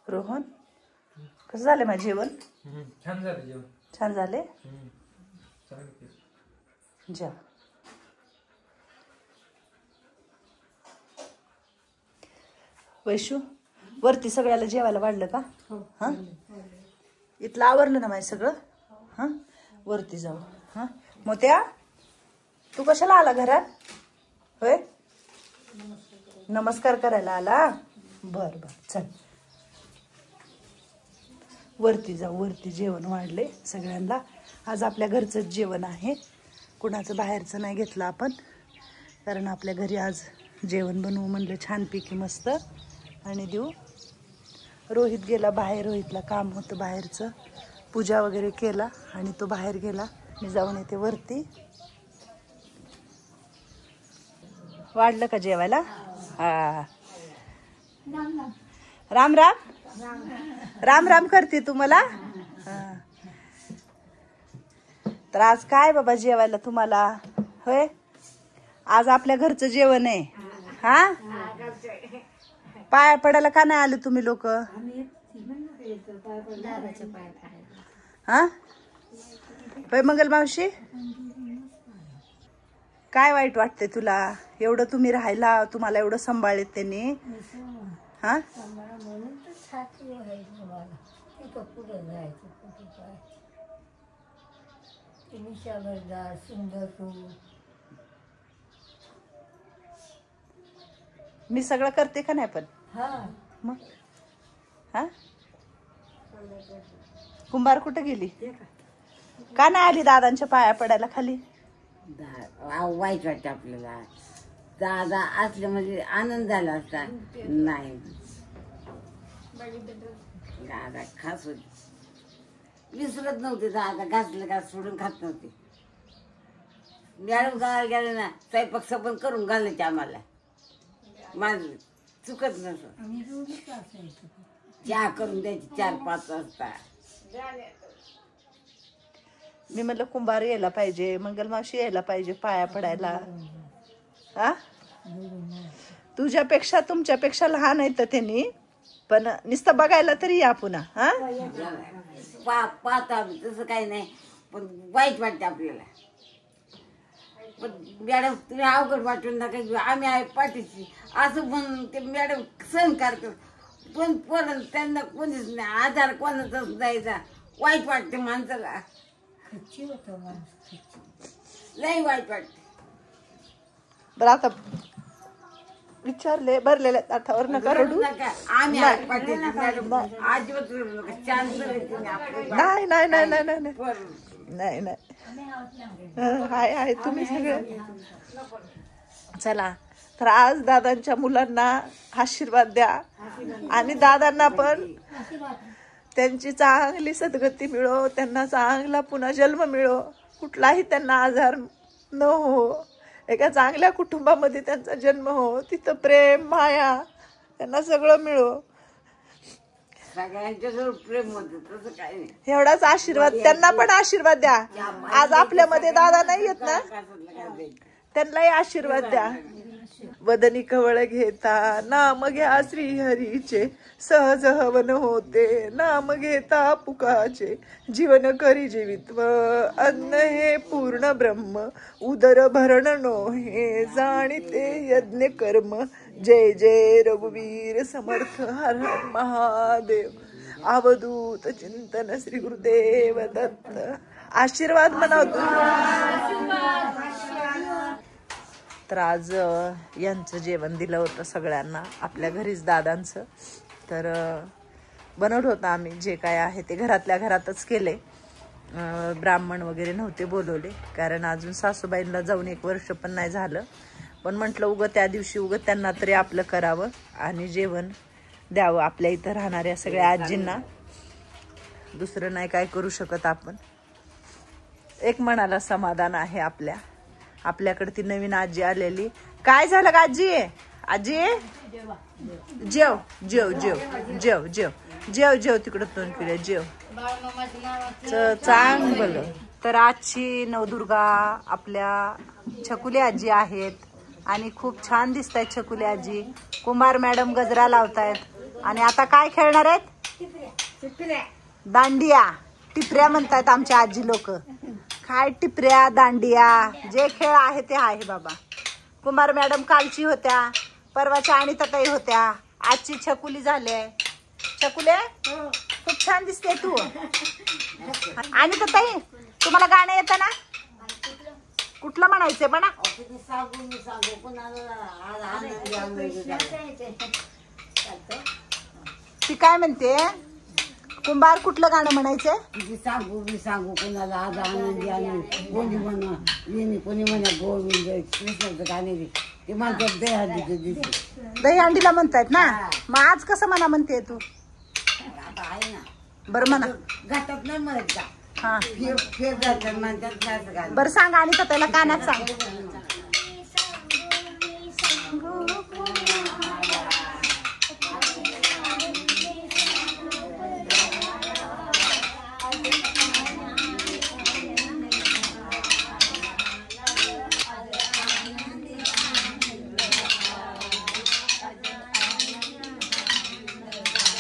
रोहन कसं झालं माझं जेवण? छान झालं जेवण. छान झाले. जा वैशू, वरती सगळ्याला जेवायला वाढलं का? हा, इथलं आवरलं ना माझं सगळं. हा, वरती जाऊ. हा, मोत्या तू कशाला आला घरात? होय, नमस्कार करायला आला. बर बर, चल वरती जाऊ. वरती जेवण वाढले सगळ्यांना. आज आपल्या घरचंच जेवण आहे, कुणाचं बाहेरचं नाही घेतलं आपण, कारण आपल्या घरी आज जेवण बनवू म्हणलं छानपैकी मस्त आणि देऊ. रोहित गेला बाहेर, रोहितला काम होतं बाहेरचं, पूजा वगैरे केला आणि तो बाहेर गेला. मी जाऊन येते वरती. वाढलं का जेवायला? हा, राम राम राम राम करते तुम्हाला. तर आज काय बाबा जेवायला तुम्हाला? होय, आज आपल्या घरचं जेवण आहे. हा, पाया पडायला का नाही आले तुम्ही लोक? हा, होय मंगल मावशी, काय वाईट वाटते तुला? एवढं तुम्ही राहायला, तुम्हाला एवढं सांभाळले त्यांनी. हा, मी सगळं करते का नाही पण? मग हा, कुंभार कुठे गेली? का नाही आली दादांच्या पाया पडायला खाली? वाईट वाटतं आपल्याला. दादा असलं म्हणजे आनंद झाला असता. नाही, दादा खास होते, विसरत नव्हते. दादा घासलं घास सोडून खात नव्हते. मॅडम गावाला गेले ना, स्वयंपाक सपन करून घालायचे आम्हाला. माझं चुकत नसं, चहा करून द्यायची 4-5 वाजता. मी म्हणलं कुंभार यायला पाहिजे, मंगलमावशी यायला पाहिजे पाया पडायला. हा, तुझ्यापेक्षा तुमच्यापेक्षा लहान आहेत त्यांनी, पण नुसतं बघायला तरी या पुन्हा. हा, पाहतो आम्ही, तसं काही नाही, पण वाईट वाटते आपल्याला. पण मॅडम तुम्ही अवघड वाटून नका, आम्ही आहे पाठीशी असं म्हणून ते मॅडम सहन करतात. पण पोरं त्यांना कोणीच नाही, आधार कोणाचाच द्यायचा. वाईट वाटते माणसाला, लई वाईट वाटते. बरं आता विचारले भरलेल्या ताटावर नका रडू. आम्ही आहे पाठीशी मॅडम, अजिबात रडू नका. छान नाही नाही नाही नाही नाही नाही नाही, आहे तुम्ही सगळे. चला, तर आज दादांच्या मुलांना आशीर्वाद द्या आणि दादांना पण त्यांची चांगली सद्गती मिळो, त्यांना चांगला पुन्हा जन्म मिळो, कुठलाही त्यांना आजार न हो, एका चांगल्या कुटुंबामध्ये त्यांचा जन्म हो, तिथं प्रेम माया त्यांना सगळं मिळो. सगळ्यांच्याजवळ प्रेम होतं, तसं काही नाही. एवढाच आशीर्वाद त्यांना पण आशीर्वाद द्या. आज आपल्यामध्ये दादा नाही येत ना, त्यांनाही आशीर्वाद द्या. वदनी कवळ घेता नाम घ्या श्रीहरीचे, सहज हवन होते नाम घेता पुकाचे. जीवन करी जीवित्व अन्न हे पूर्ण ब्रह्म, उदर भरण नो हे जाणीते यज्ञ कर्म. जय जय रघुवीर समर्थ हर हर महादेव. अवधूत चिंतन श्री गुरुदेव दत्त. आशीर्वाद म्हणावतो. तर आज यांचं जेवण दिलं होतं सगळ्यांना, आपल्या घरीच दादांचं. तर बनवलं होतं आम्ही, जे काय आहे ते घरातल्या घरातच केले. ब्राह्मण वगैरे नव्हते बोलवले, कारण अजून सासूबाईंना जाऊन 1 वर्ष पण नाही झालं. पण म्हटलं उगं त्या दिवशी उगं त्यांना तरी आपलं करावं आणि जेवण द्यावं आपल्या इथं राहणाऱ्या सगळ्या आजींना. दुसरं नाही काय करू शकत आपण. एक मनाला समाधान आहे आपल्याकडे ती नवीन आजी आलेली. काय झालं का आजी? आजी जेव जेव जेव जेव जेव जेव जेव तिकडं तोंड फिरे जेव. चांगलं. तर आजची नवदुर्गा आपल्या छकुली आजी आहेत आणि खूप छान दिसत आहेत छकुली आजी. कुंभार मॅडम गजरा लावतायत आणि आता काय खेळणार आहेत? दांडिया टिपऱ्या म्हणतात आमच्या आजी लोक. काय टिपऱ्या दांडिया जे खेळ आहे ते आहे बाबा. कुमार मॅडम कालची होत्या, परवाच्या आणि ताई होत्या, आजची छकुली झाले. छकुले खूप छान दिसते तू. आणि ताई तुम्हाला गाणं येतं ना? कुठलं म्हणायचंय म्हणा. ती काय म्हणते? कुंभार कुठलं गाणं म्हणायचंय? सांगू कोणाला आज आनंदी आनंद कोणी म्हणा येणे कोणी म्हणा गोविंद कृष्णाचं गाणे ते म्हणतात दहीहंडीला म्हणतायत ना. मग आज कसं म्हणा म्हणते तू? आता आहे ना. बरं म्हणा. घाटात नाही म्हणत का? हा फेर जातात म्हणतात. बरं सांग आणि त्याला कानात सांग.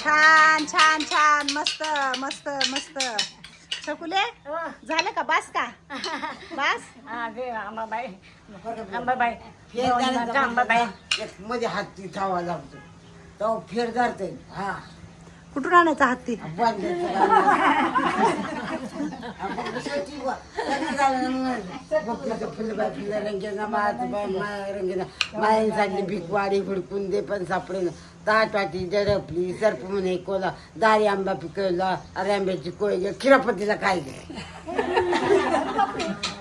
छान छान छान मस्त मस्त मस्त. छकुले झालं का? बास का? बास. मध्ये हत्ती थावा लागतो तो फेर धरते. हा कुठून आणायचा हत्ती? मायांसाठी भिकवाडी हुडकून दे पण सापडे ना. ताट वाटी जडपली सर्प म्हणे कोला दारी आंबा पिकवला अरे आंब्याची कोय खिरापतीला काय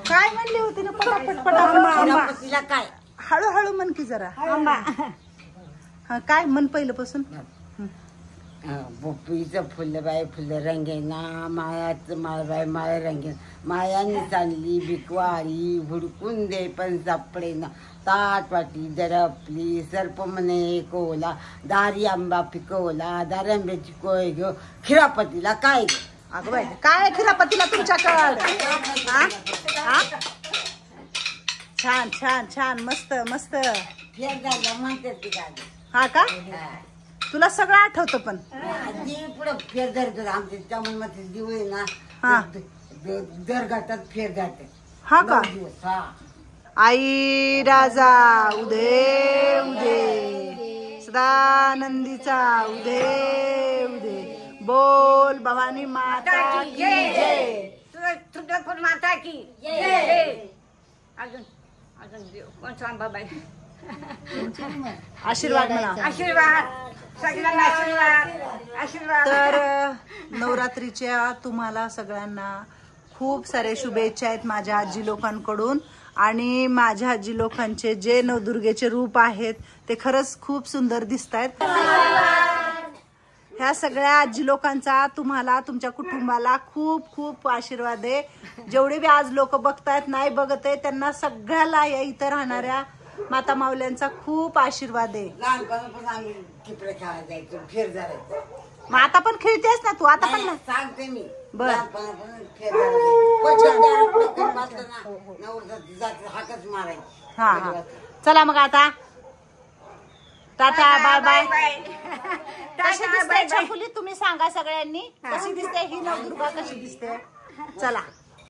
काय म्हणली होती ना? पटापट खिरापतीला काय हळूहळू म्हण की जरा. हा काय म्हण पहिल्यापासून. पोपईचं फुलं बाय फुलं रंगेना मायाचं माळबाय माळ रंगेना मायाने चालली भिकवारी हुडकून दे पण सापडेना. ताट वाटी दरपली सर्प म्हणे कोला दारी आंबा पिकवला दारी आंब्याची कोय ग खिरापतीला काय. अगं बाई काय खिरापतीला तुमच्याकडे? छान छान छान मस्त मस्त. हा का? तुला सगळं आठवतं पण पुढे फेर धरतो आमच्या त्यामुळे दिवळे ना. हा दर घाटात फेर जाते. हा का? आई राजा उदे उदे सदानंदीचा उदे उदे बोल भवानी माता की जय. तुळजापूर माता की जय. अजून अजून कोण सांबाबाई आशीर्वाद म्हणा. आशीर्वाद सगळ्यांना आशीर्वाद आशीर्वाद. तर नवरात्रीच्या तुम्हाला सगळ्यांना खूप सारे शुभेच्छा आहेत माझ्या आजी लोकांकडून. आणि माझ्या आजी लोकांचे जे नवदुर्गेचे रूप आहेत ते खरंच खूप सुंदर दिसत आहेत. ह्या सगळ्या आजी लोकांचा तुम्हाला तुमच्या कुटुंबाला खूप खूप आशीर्वाद आहे. जेवढे बी आज लोक बघतायत नाही बघत आहे त्यांना सगळ्याला या इथं राहणाऱ्या माता माऊल्यांचा खूप आशीर्वाद आहे. लहानपणापासून आम्ही टिपरे खेळायला जायचो फेर धरायचो. मग आता पण खेळतेस ना तू? आता पण सांगते मी. बर हाकच मारायची. हा हा चला मग आता टाटा बाय बाय. कशी दिसते छकुली तुम्ही सांगा सगळ्यांनी. कशी दिसते ही नवदुर्गा कशी दिसते? चला.